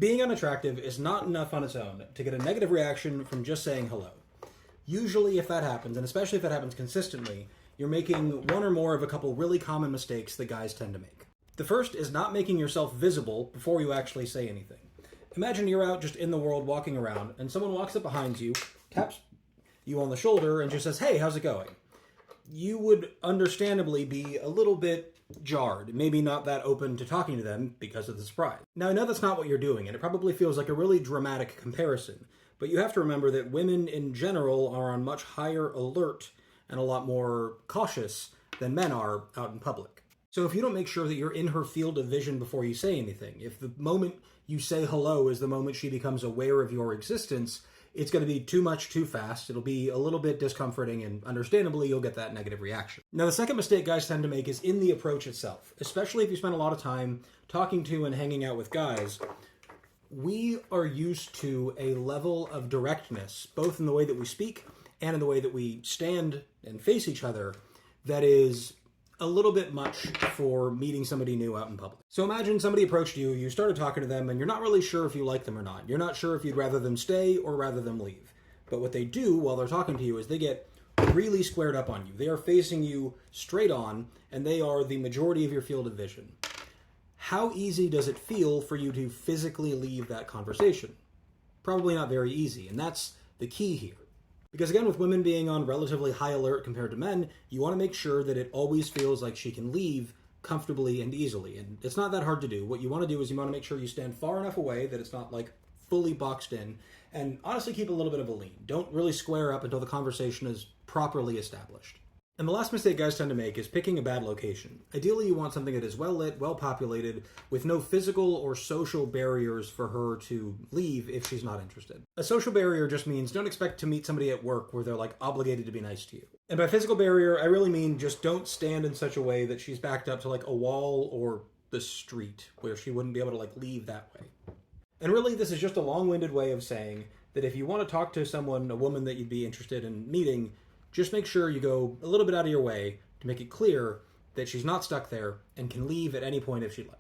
Being unattractive is not enough on its own to get a negative reaction from just saying hello. Usually, if that happens, and especially if it happens consistently, you're making one or more of a couple really common mistakes that guys tend to make. The first is not making yourself visible before you actually say anything. Imagine you're out just in the world walking around, and someone walks up behind you, taps you on the shoulder, and just says, "Hey, how's it going?" You would understandably be a little bit jarred, maybe not that open to talking to them because of the surprise. Now, I know that's not what you're doing, and it probably feels like a really dramatic comparison, but you have to remember that women in general are on much higher alert and a lot more cautious than men are out in public. So if you don't make sure that you're in her field of vision before you say anything, if the moment you say hello is the moment she becomes aware of your existence, it's going to be too much too fast. It'll be a little bit discomforting, and understandably, you'll get that negative reaction. Now, the second mistake guys tend to make is in the approach itself, especially if you spend a lot of time talking to and hanging out with guys. We are used to a level of directness, both in the way that we speak and in the way that we stand and face each other, that is a little bit much for meeting somebody new out in public. So imagine somebody approached you, you started talking to them, and you're not really sure if you like them or not. You're not sure if you'd rather them stay or rather them leave. But what they do while they're talking to you is they get really squared up on you. They are facing you straight on, and they are the majority of your field of vision. How easy does it feel for you to physically leave that conversation? Probably not very easy, and that's the key here. Because again, with women being on relatively high alert compared to men, you want to make sure that it always feels like she can leave comfortably and easily. And it's not that hard to do. What you want to do is you want to make sure you stand far enough away that it's not like fully boxed in. And honestly, keep a little bit of a lean. Don't really square up until the conversation is properly established. And the last mistake guys tend to make is picking a bad location. Ideally, you want something that is well lit, well populated, with no physical or social barriers for her to leave if she's not interested. A social barrier just means don't expect to meet somebody at work where they're like obligated to be nice to you. And by physical barrier, I really mean just don't stand in such a way that she's backed up to like a wall or the street where she wouldn't be able to like leave that way. And really, this is just a long-winded way of saying that if you want to talk to someone, a woman that you'd be interested in meeting, just make sure you go a little bit out of your way to make it clear that she's not stuck there and can leave at any point if she'd like.